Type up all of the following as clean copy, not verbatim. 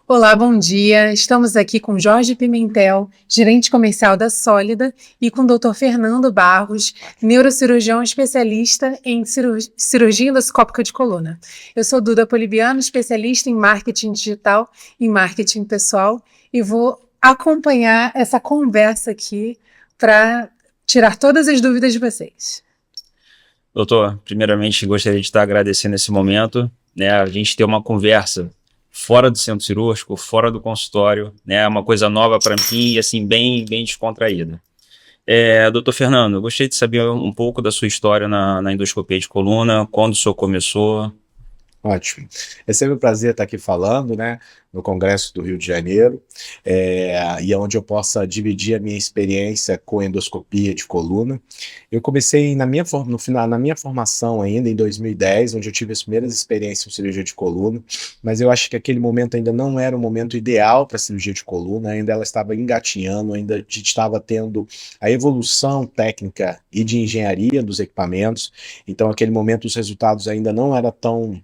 Olá, bom dia. Estamos aqui com Jorge Pimentel, gerente comercial da Sólida, e com o Dr. Fernando Barros, neurocirurgião especialista em cirurgia endoscópica de coluna. Eu sou Duda Polibiano, especialista em marketing digital e marketing pessoal, e vou acompanhar essa conversa aqui para tirar todas as dúvidas de vocês. Doutor, primeiramente gostaria de estar agradecendo esse momento, né? A gente ter uma conversa fora do centro cirúrgico, fora do consultório, né? Uma coisa nova para mim e assim, bem descontraída. Doutor Fernando, eu gostaria de saber um pouco da sua história na endoscopia de coluna, quando o senhor começou. Ótimo. É sempre um prazer estar aqui falando, né, no Congresso do Rio de Janeiro, e onde eu possa dividir a minha experiência com endoscopia de coluna. Eu comecei na minha formação ainda em 2010, onde eu tive as primeiras experiências com cirurgia de coluna, mas eu acho que aquele momento ainda não era o momento ideal para a cirurgia de coluna, ainda ela estava engatinhando, ainda a gente estava tendo a evolução técnica e de engenharia dos equipamentos, então aquele momento os resultados ainda não eram tão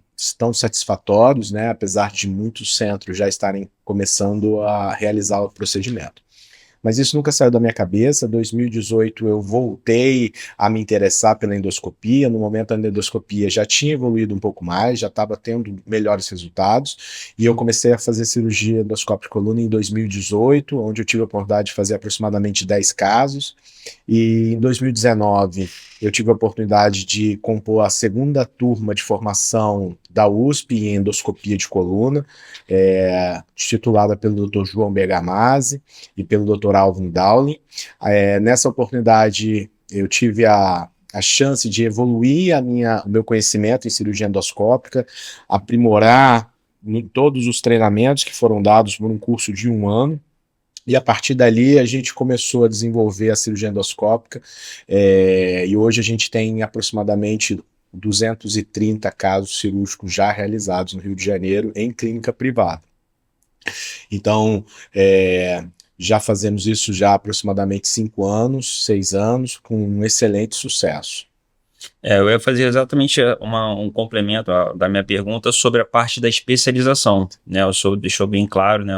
satisfatórios, né, apesar de muitos centros já estarem começando a realizar o procedimento. Mas isso nunca saiu da minha cabeça. Em 2018 eu voltei a me interessar pela endoscopia. No momento a endoscopia já tinha evoluído um pouco mais, já estava tendo melhores resultados, e eu comecei a fazer cirurgia endoscópica de coluna em 2018, onde eu tive a oportunidade de fazer aproximadamente 10 casos, e em 2019 eu tive a oportunidade de compor a segunda turma de formação da USP em endoscopia de coluna, titulada pelo Dr. João Bergamassi e pelo Dr. Alvin Dowling. Nessa oportunidade eu tive a chance de evoluir o meu conhecimento em cirurgia endoscópica, aprimorar todos os treinamentos que foram dados por um curso de 1 ano, e a partir dali a gente começou a desenvolver a cirurgia endoscópica, e hoje a gente tem aproximadamente 230 casos cirúrgicos já realizados no Rio de Janeiro em clínica privada. Então, já fazemos isso já há aproximadamente 5 anos, 6 anos, com um excelente sucesso. Eu ia fazer exatamente um complemento da minha pergunta sobre a parte da especialização, né? O senhor deixou bem claro, né,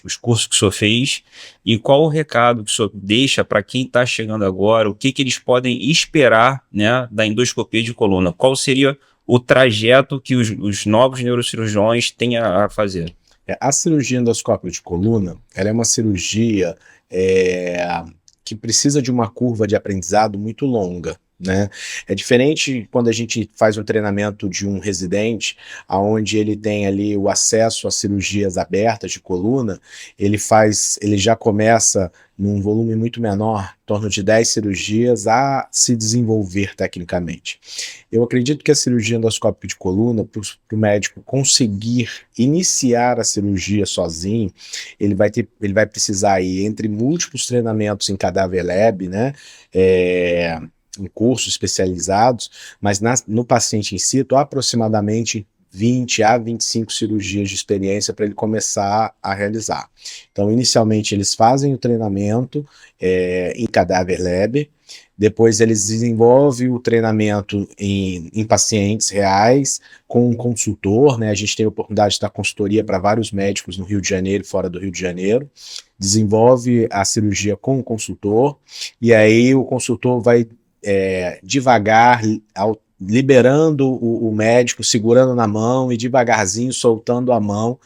os cursos que o senhor fez, e qual o recado que o senhor deixa para quem está chegando agora, o que eles podem esperar, né, da endoscopia de coluna? Qual seria o trajeto que os novos neurocirurgiões têm a fazer? A cirurgia endoscópica de coluna, ela é uma cirurgia que precisa de uma curva de aprendizado muito longa, né? É diferente quando a gente faz um treinamento de um residente, onde ele tem ali o acesso a cirurgias abertas de coluna, ele já começa num volume muito menor, em torno de 10 cirurgias, a se desenvolver tecnicamente. Eu acredito que a cirurgia endoscópica de coluna, para o médico conseguir iniciar a cirurgia sozinho, ele vai precisar ir entre múltiplos treinamentos em cadáver lab, né, em cursos especializados, mas no paciente in situ, aproximadamente 20 a 25 cirurgias de experiência para ele começar a realizar. Então, inicialmente, eles fazem o treinamento em cadáver lab, depois eles desenvolvem o treinamento em pacientes reais, com um consultor, né? A gente tem a oportunidade de dar consultoria para vários médicos no Rio de Janeiro e fora do Rio de Janeiro, desenvolve a cirurgia com o consultor, e aí o consultor vai devagar, liberando o médico, segurando na mão e devagarzinho soltando a mão,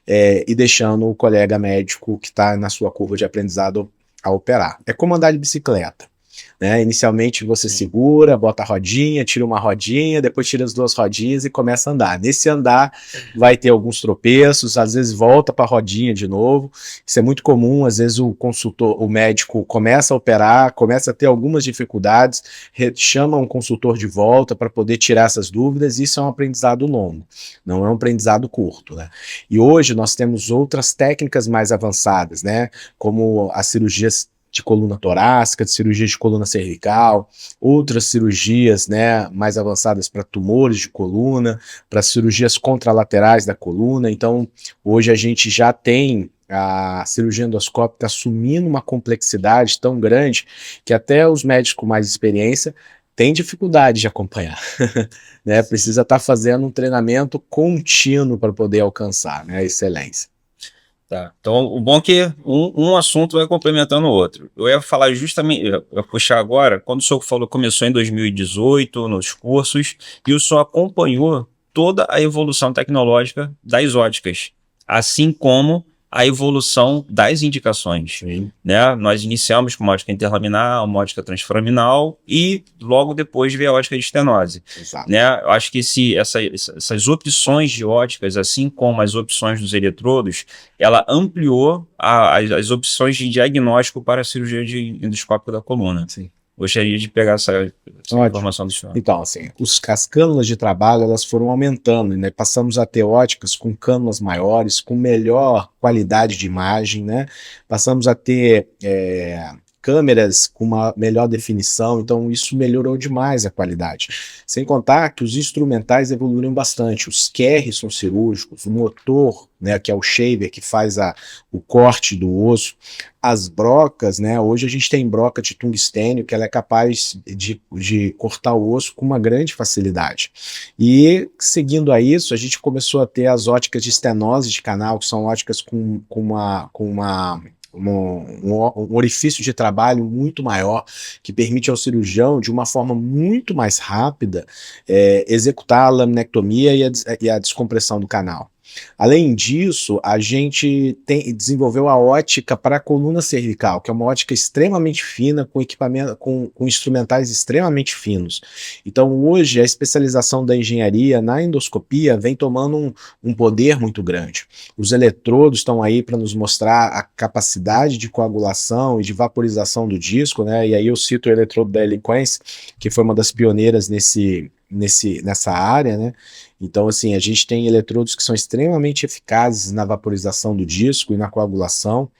e deixando o colega médico que está na sua curva de aprendizado a operar. É como andar de bicicleta, né? Inicialmente você segura, bota a rodinha, tira uma rodinha, depois tira as 2 rodinhas e começa a andar. Nesse andar vai ter alguns tropeços, às vezes volta para a rodinha de novo. Isso é muito comum, às vezes o médico começa a operar, começa a ter algumas dificuldades, chama um consultor de volta para poder tirar essas dúvidas. Isso é um aprendizado longo, não é um aprendizado curto, né? E hoje nós temos outras técnicas mais avançadas, né? Como as cirurgias de coluna torácica, de cirurgia de coluna cervical, outras cirurgias, né, mais avançadas para tumores de coluna, para cirurgias contralaterais da coluna. Então, hoje a gente já tem a cirurgia endoscópica assumindo uma complexidade tão grande que até os médicos com mais experiência têm dificuldade de acompanhar, né? Precisa estar fazendo um treinamento contínuo para poder alcançar, né, a excelência. Tá. Então, o bom é que um assunto vai complementando o outro. Eu ia falar justamente, eu ia puxar agora, quando o senhor falou, começou em 2018 nos cursos, e o senhor acompanhou toda a evolução tecnológica das óticas, assim como a evolução das indicações. Sim. Né? Nós iniciamos com uma ótica interlaminar, uma ótica transforaminal e logo depois veio a ótica de estenose. Exato. Né? Eu acho que essas opções de óticas, assim como as opções dos eletrodos, ela ampliou as opções de diagnóstico para a cirurgia endoscópica da coluna. Sim. Gostaria de pegar essa informação do senhor. Então, assim, as cânulas de trabalho, elas foram aumentando, né? Passamos a ter óticas com cânulas maiores, com melhor qualidade de imagem, né? Passamos a ter câmeras com uma melhor definição, então isso melhorou demais a qualidade. Sem contar que os instrumentais evoluíram bastante, os QRs são cirúrgicos, o motor, né, que é o shaver, que faz o corte do osso, as brocas, né, hoje a gente tem broca de tungstênio, que ela é capaz de cortar o osso com uma grande facilidade. E seguindo a isso, a gente começou a ter as óticas de estenose de canal, que são óticas com um orifício de trabalho muito maior, que permite ao cirurgião, de uma forma muito mais rápida, executar a laminectomia e a descompressão do canal. Além disso, a gente desenvolveu a ótica para a coluna cervical, que é uma ótica extremamente fina, com equipamento, com instrumentais extremamente finos. Então, hoje, a especialização da engenharia na endoscopia vem tomando um poder muito grande. Os eletrodos estão aí para nos mostrar a capacidade de coagulação e de vaporização do disco, né? E aí eu cito o eletrodo da Eliquence, que foi uma das pioneiras nessa área, né? Então, assim, a gente tem eletrodos que são extremamente eficazes na vaporização do disco e na coagulação.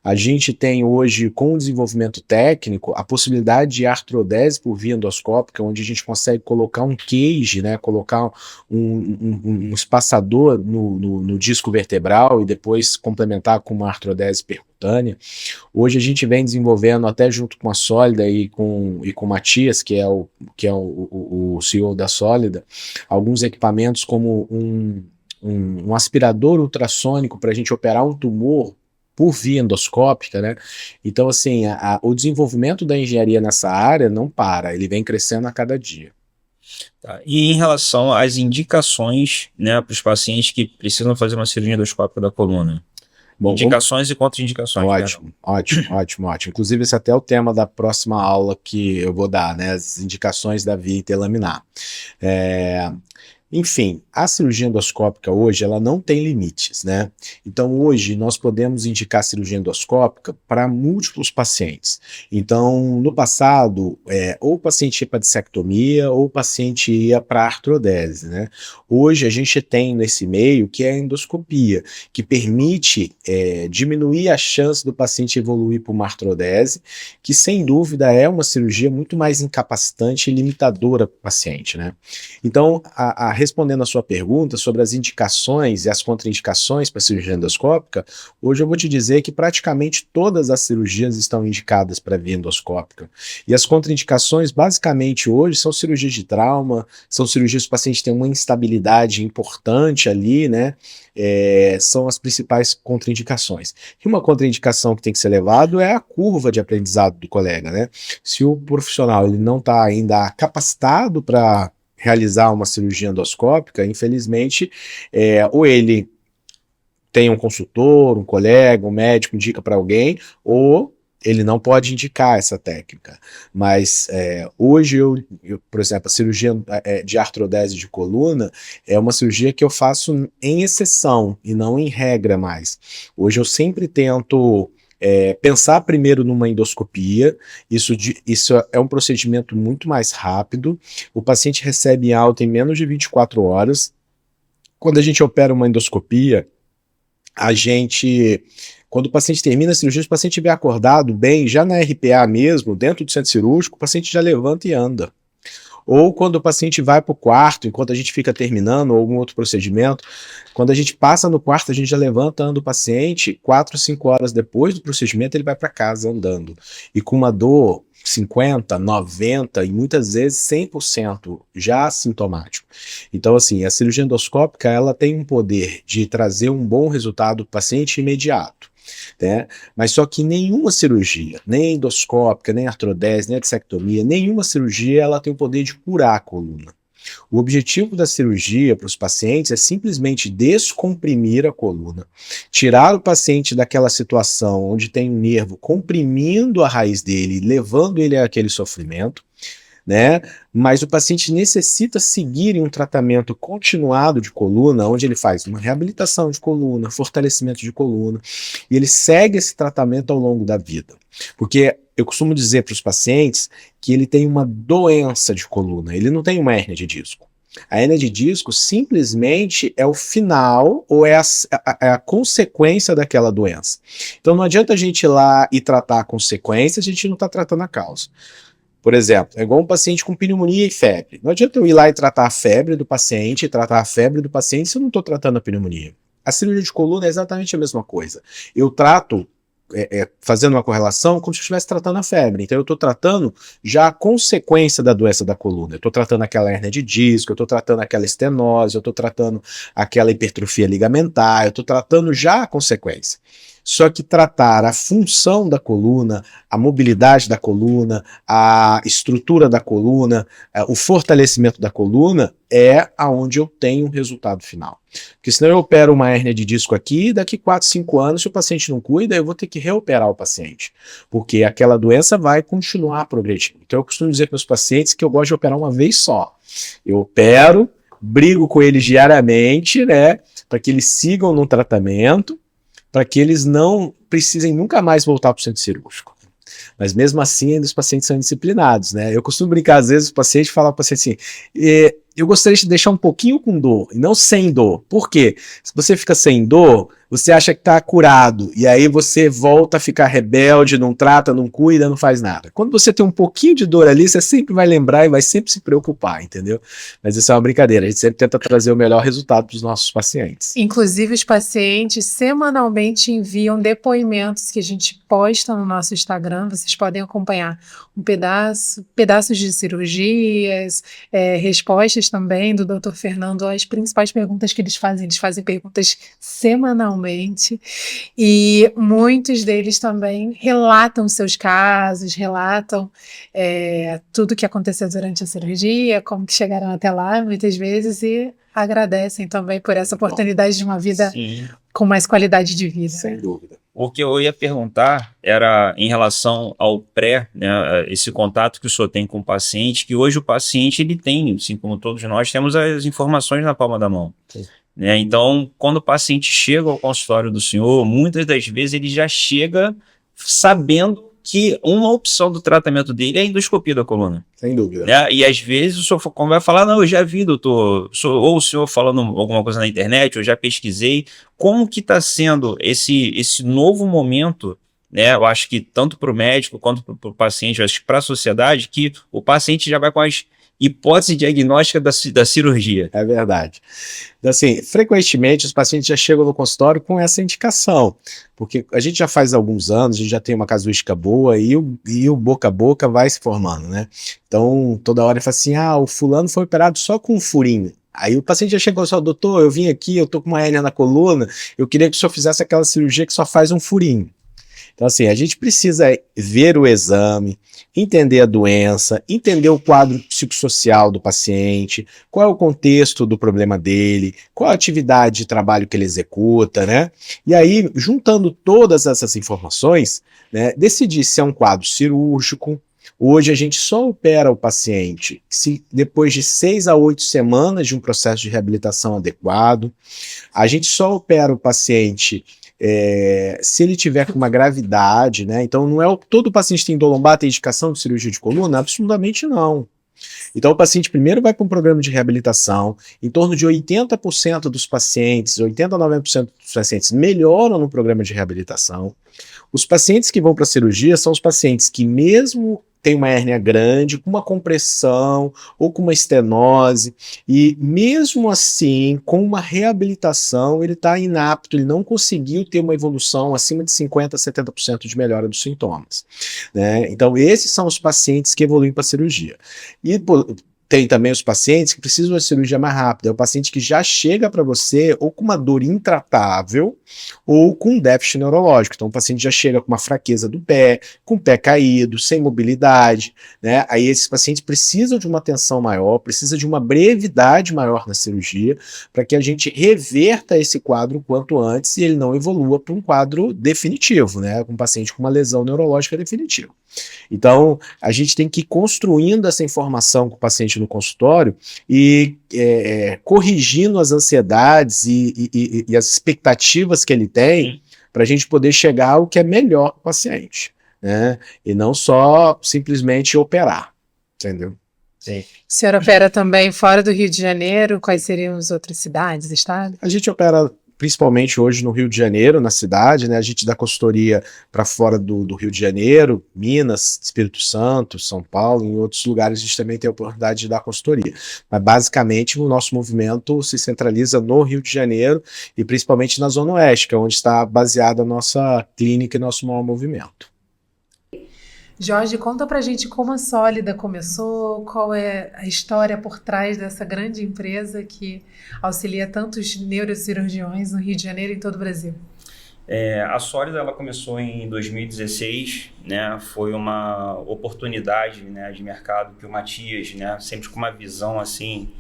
A gente tem hoje, com o desenvolvimento técnico, a possibilidade de artrodese por via endoscópica, onde a gente consegue colocar um cage, né, colocar um espaçador no disco vertebral e depois complementar com uma artrodese percutânea. Hoje a gente vem desenvolvendo, até junto com a Sólida e com o Matias, que é o CEO da Sólida, alguns equipamentos como um aspirador ultrassônico para a gente operar um tumor por via endoscópica, né? Então, assim, o desenvolvimento da engenharia nessa área não para, ele vem crescendo a cada dia. Tá. E em relação às indicações, né, para os pacientes que precisam fazer uma cirurgia endoscópica da coluna? Bom, indicações e contraindicações. Ótimo. Inclusive, esse até é o tema da próxima aula que eu vou dar, né? As indicações da via interlaminar. Enfim, a cirurgia endoscópica hoje, ela não tem limites, né? Então, hoje, nós podemos indicar cirurgia endoscópica para múltiplos pacientes. Então, no passado, ou o paciente ia para dissectomia, ou o paciente ia para artrodese, né? Hoje, a gente tem nesse meio que é a endoscopia, que permite diminuir a chance do paciente evoluir para uma artrodese, que, sem dúvida, é uma cirurgia muito mais incapacitante e limitadora para o paciente, né? Então, respondendo a sua pergunta sobre as indicações e as contraindicações para a cirurgia endoscópica, hoje eu vou te dizer que praticamente todas as cirurgias estão indicadas para via endoscópica. E as contraindicações, basicamente, hoje são cirurgias de trauma, são cirurgias que o paciente tem uma instabilidade importante ali, né? São as principais contraindicações. E uma contraindicação que tem que ser levado é a curva de aprendizado do colega, né? Se o profissional ele não está ainda capacitado para realizar uma cirurgia endoscópica, infelizmente, ou ele tem um consultor, um colega, um médico indica para alguém, ou ele não pode indicar essa técnica. Mas hoje, por exemplo, a cirurgia de artrodese de coluna é uma cirurgia que eu faço em exceção e não em regra mais. Hoje eu sempre tento pensar primeiro numa endoscopia, isso é um procedimento muito mais rápido, o paciente recebe alta em menos de 24 horas. Quando a gente opera uma endoscopia, quando o paciente termina a cirurgia, se o paciente estiver acordado bem, já na RPA mesmo, dentro do centro cirúrgico, o paciente já levanta e anda. Ou quando o paciente vai para o quarto, enquanto a gente fica terminando ou algum outro procedimento, quando a gente passa no quarto, a gente já levanta, anda o paciente, 4, 5 horas depois do procedimento, ele vai para casa andando. E com uma dor 50, 90 e muitas vezes 100% já sintomático. Então, assim, a cirurgia endoscópica, ela tem um poder de trazer um bom resultado para o paciente imediato, né? Mas só que nenhuma cirurgia, nem endoscópica, nem artrodese, nem disectomia, nenhuma cirurgia ela tem o poder de curar a coluna. O objetivo da cirurgia para os pacientes é simplesmente descomprimir a coluna, tirar o paciente daquela situação onde tem um nervo comprimindo a raiz dele, levando ele àquele sofrimento, né? Mas o paciente necessita seguir em um tratamento continuado de coluna, onde ele faz uma reabilitação de coluna, fortalecimento de coluna, e ele segue esse tratamento ao longo da vida. Porque eu costumo dizer para os pacientes que ele tem uma doença de coluna, ele não tem uma hérnia de disco. A hérnia de disco simplesmente é o final ou é a consequência daquela doença. Então não adianta a gente ir lá e tratar a consequência, a gente não está tratando a causa. Por exemplo, é igual um paciente com pneumonia e febre. Não adianta eu ir lá e tratar a febre do paciente, se eu não estou tratando a pneumonia. A cirurgia de coluna é exatamente a mesma coisa. Eu trato, fazendo uma correlação, como se eu estivesse tratando a febre. Então eu estou tratando já a consequência da doença da coluna. Eu estou tratando aquela hérnia de disco, eu estou tratando aquela estenose, eu estou tratando aquela hipertrofia ligamentar, eu estou tratando já a consequência. Só que tratar a função da coluna, a mobilidade da coluna, a estrutura da coluna, o fortalecimento da coluna é aonde eu tenho o resultado final. Porque senão eu opero uma hérnia de disco aqui, daqui 4, 5 anos, se o paciente não cuida, eu vou ter que reoperar o paciente. Porque aquela doença vai continuar progredindo. Então eu costumo dizer para os pacientes que eu gosto de operar uma vez só. Eu opero, brigo com eles diariamente, né, para que eles sigam no tratamento, para que eles não precisem nunca mais voltar para o centro cirúrgico. Mas mesmo assim, ainda os pacientes são indisciplinados, né? Eu costumo brincar, às vezes, o paciente fala para o paciente assim, eu gostaria de deixar um pouquinho com dor, e não sem dor. Por quê? Se você fica sem dor, você acha que está curado, e aí você volta a ficar rebelde, não trata, não cuida, não faz nada. Quando você tem um pouquinho de dor ali, você sempre vai lembrar e vai sempre se preocupar, entendeu? Mas isso é uma brincadeira, a gente sempre tenta trazer o melhor resultado para os nossos pacientes. Inclusive, os pacientes semanalmente enviam depoimentos que a gente posta no nosso Instagram, vocês podem acompanhar pedaços de cirurgias, respostas também do Dr. Fernando às principais perguntas que eles fazem perguntas semanalmente, e muitos deles também relatam seus casos, relatam tudo que aconteceu durante a cirurgia, como que chegaram até lá, muitas vezes, e agradecem também por essa oportunidade de uma vida com mais qualidade de vida. Sem dúvida. O que eu ia perguntar era em relação ao pré, né, esse contato que o senhor tem com o paciente, que hoje o paciente ele tem, assim como todos nós, temos as informações na palma da mão. Né? Então, quando o paciente chega ao consultório do senhor, muitas das vezes ele já chega sabendo que uma opção do tratamento dele é a endoscopia da coluna. Sem dúvida. Né? E às vezes o senhor vai falar, não, eu já vi, doutor, ou o senhor falando alguma coisa na internet, eu já pesquisei. Como que está sendo esse novo momento, né? Eu acho que tanto para o médico quanto para o paciente, eu acho que para a sociedade, que o paciente já vai com as hipóteses diagnósticas da cirurgia. É verdade. Então, assim, frequentemente os pacientes já chegam no consultório com essa indicação, porque a gente já faz alguns anos, a gente já tem uma casuística boa e o boca a boca vai se formando, né? Então, toda hora ele fala assim, o fulano foi operado só com um furinho. Aí o paciente já chegou e falou, doutor, eu vim aqui, eu tô com uma hérnia na coluna, eu queria que o senhor fizesse aquela cirurgia que só faz um furinho. Então, assim, a gente precisa ver o exame, entender a doença, entender o quadro psicossocial do paciente, qual é o contexto do problema dele, qual a atividade de trabalho que ele executa, né? E aí, juntando todas essas informações, né, decidir se é um quadro cirúrgico. Hoje a gente só opera o paciente se depois de 6 a 8 semanas de um processo de reabilitação adequado. A gente só opera o paciente se ele tiver com uma gravidade, né? Então não é todo paciente tem dor lombar, tem indicação de cirurgia de coluna? Absolutamente não. Então o paciente primeiro vai para um programa de reabilitação, em torno de 80% dos pacientes, 80 a 90% dos pacientes melhoram no programa de reabilitação. Os pacientes que vão para a cirurgia são os pacientes que mesmo tem uma hérnia grande, com uma compressão ou com uma estenose, e mesmo assim, com uma reabilitação, ele está inapto, ele não conseguiu ter uma evolução acima de 50% a 70% de melhora dos sintomas, né? Então, esses são os pacientes que evoluem para a cirurgia. E tem também os pacientes que precisam de uma cirurgia mais rápida. É o paciente que já chega para você ou com uma dor intratável ou com um déficit neurológico. Então o paciente já chega com uma fraqueza do pé, com o pé caído, sem mobilidade, né? Aí esses pacientes precisam de uma atenção maior, precisa de uma brevidade maior na cirurgia para que a gente reverta esse quadro o quanto antes e ele não evolua para um quadro definitivo, né? Com um paciente com uma lesão neurológica definitiva. Então, a gente tem que ir construindo essa informação com o paciente no consultório e corrigindo as ansiedades e as expectativas que ele tem para a gente poder chegar ao que é melhor para o paciente, né? E não só simplesmente operar, entendeu? Sim. A senhora opera também fora do Rio de Janeiro? Quais seriam as outras cidades, estados? A gente opera principalmente hoje no Rio de Janeiro, na cidade, né? A gente dá consultoria para fora do Rio de Janeiro, Minas, Espírito Santo, São Paulo, em outros lugares a gente também tem a oportunidade de dar consultoria. Mas basicamente o nosso movimento se centraliza no Rio de Janeiro e principalmente na Zona Oeste, que é onde está baseada a nossa clínica e nosso maior movimento. Jorge, conta pra gente como a Sólida começou, qual é a história por trás dessa grande empresa que auxilia tantos neurocirurgiões no Rio de Janeiro e em todo o Brasil. A Sólida ela começou em 2016, né? Foi uma oportunidade, né, de mercado que o Matias, né, sempre com uma visão assim,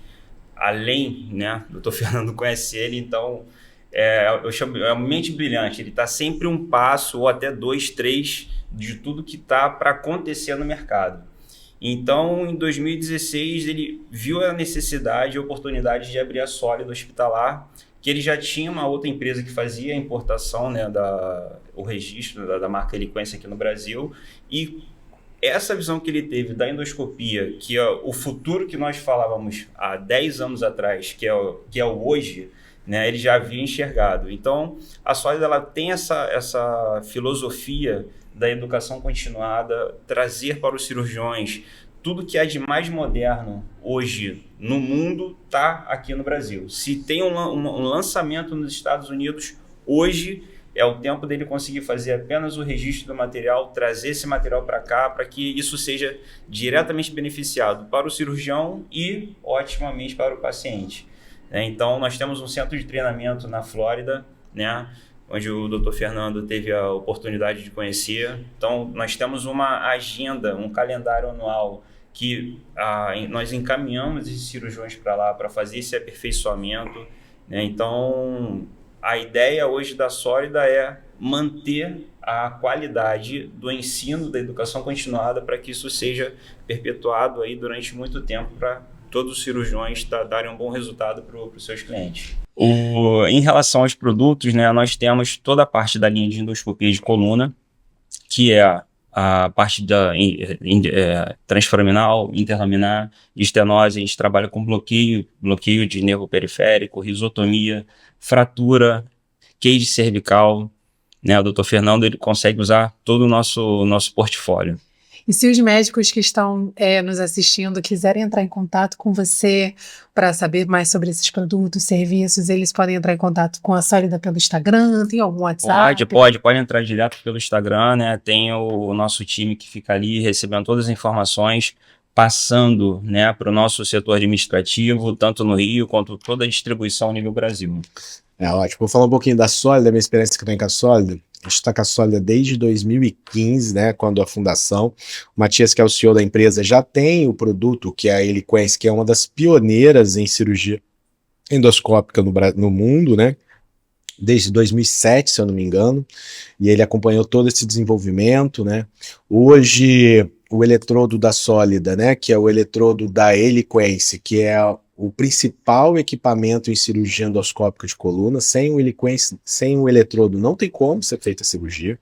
além, né, o Dr. Fernando conhece ele, então eu chamo, é uma mente brilhante, ele está sempre um passo ou até 2, 3 de tudo que está para acontecer no mercado. Então, em 2016, ele viu a necessidade e a oportunidade de abrir a Sólida Hospitalar, que ele já tinha uma outra empresa que fazia a importação, né, o registro da marca Eliquence aqui no Brasil, e essa visão que ele teve da endoscopia, que é o futuro que nós falávamos há 10 anos atrás, que é o hoje, né, ele já havia enxergado. Então, a Sólida ela tem essa filosofia da educação continuada, trazer para os cirurgiões tudo que há de mais moderno hoje no mundo está aqui no Brasil. Se tem um lançamento nos Estados Unidos, hoje é o tempo dele conseguir fazer apenas o registro do material, trazer esse material para cá, para que isso seja diretamente beneficiado para o cirurgião e, otimamente, para o paciente. Então, nós temos um centro de treinamento na Flórida, né, onde o Dr. Fernando teve a oportunidade de conhecer. Então, nós temos uma agenda, um calendário anual que nós encaminhamos esses cirurgiões para lá para fazer esse aperfeiçoamento, né? Então, a ideia hoje da Sólida é manter a qualidade do ensino, da educação continuada, para que isso seja perpetuado aí durante muito tempo para todos os cirurgiões darem um bom resultado para os seus clientes. Em relação aos produtos, né, nós temos toda a parte da linha de endoscopia de coluna, que é a parte da transforaminal, interlaminar, estenose. A gente trabalha com bloqueio de nervo periférico, risotomia, fratura, cage cervical, né? O Dr. Fernando ele consegue usar todo o nosso portfólio. E se os médicos que estão nos assistindo quiserem entrar em contato com você para saber mais sobre esses produtos, serviços, eles podem entrar em contato com a Sólida pelo Instagram? Tem algum WhatsApp? Pode entrar direto pelo Instagram, né? Tem o nosso time que fica ali recebendo todas as informações, passando, né, para o nosso setor administrativo, tanto no Rio quanto toda a distribuição a nível Brasil. Ótimo. Vou falar um pouquinho da Sólida, da minha experiência que eu tenho com a Sólida. A gente está com a Sólida desde 2015, né, quando a fundação. O Matias, que é o CEO da empresa, já tem o produto, que é a Eliquence, que é uma das pioneiras em cirurgia endoscópica no mundo, né, desde 2007, se eu não me engano, e ele acompanhou todo esse desenvolvimento, né. Hoje, o eletrodo da Sólida, né, que é o eletrodo da Eliquence, que é o principal equipamento em cirurgia endoscópica de coluna. Sem o Eliquence, sem o eletrodo, não tem como ser feita a cirurgia.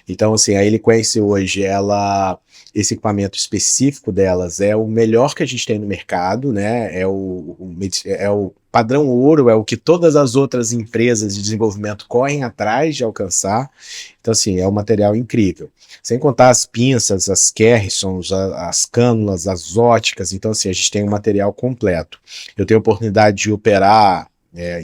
Então, assim, a Eliquence hoje, ela esse equipamento específico delas é o melhor que a gente tem no mercado, né? É o padrão ouro, é o que todas as outras empresas de desenvolvimento correm atrás de alcançar. Então, assim, é um material incrível. Sem contar as pinças, as Kerrisons, as cânulas, as óticas. Então, assim, a gente tem um material completo. Eu tenho a oportunidade de operar.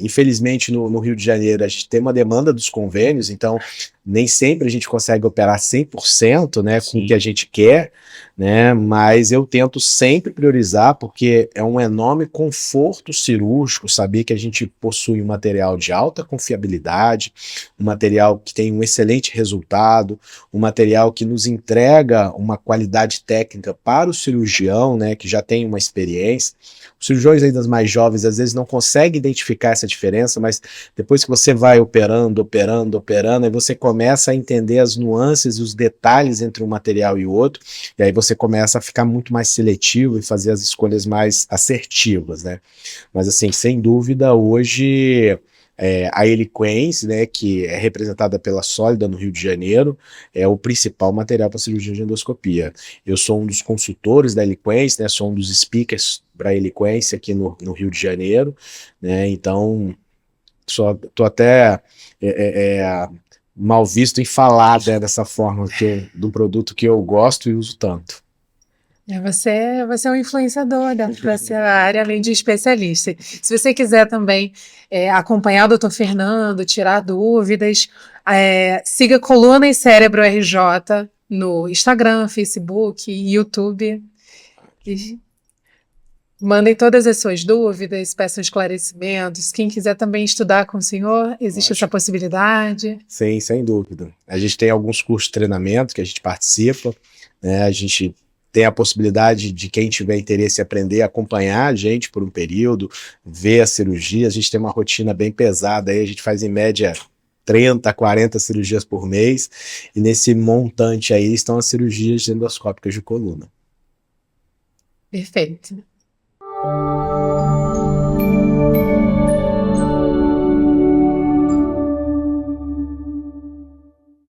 Infelizmente, no Rio de Janeiro, a gente tem uma demanda dos convênios, então nem sempre a gente consegue operar 100%, né, com o que a gente quer, né, mas eu tento sempre priorizar, porque é um enorme conforto cirúrgico saber que a gente possui um material de alta confiabilidade, um material que tem um excelente resultado, um material que nos entrega uma qualidade técnica para o cirurgião, né, que já tem uma experiência. Os cirurgiões ainda mais jovens às vezes não conseguem identificar essa diferença, mas depois que você vai operando, aí você começa a entender as nuances e os detalhes entre um material e o outro, e aí você começa a ficar muito mais seletivo e fazer as escolhas mais assertivas, né? Mas assim, sem dúvida, hoje a Eliquence, né, que é representada pela Sólida no Rio de Janeiro, é o principal material para cirurgia de endoscopia. Eu sou um dos consultores da Eliquence, né, sou um dos speakers para a Eliquence aqui no Rio de Janeiro, né, então estou até mal visto em falar, né, dessa forma do produto que eu gosto e uso tanto. Você é um influenciador dessa área, além de especialista. Se você quiser também acompanhar o Dr. Fernando, tirar dúvidas, siga Coluna e Cérebro RJ no Instagram, Facebook, YouTube. E mandem todas as suas dúvidas, peçam esclarecimentos. Quem quiser também estudar com o senhor, existe essa possibilidade? Sim, sem dúvida. A gente tem alguns cursos de treinamento que a gente participa, né? A gente tem a possibilidade de quem tiver interesse em aprender, acompanhar a gente por um período, ver a cirurgia. A gente tem uma rotina bem pesada aí, a gente faz em média 30, 40 cirurgias por mês, e nesse montante aí estão as cirurgias endoscópicas de coluna. Perfeito.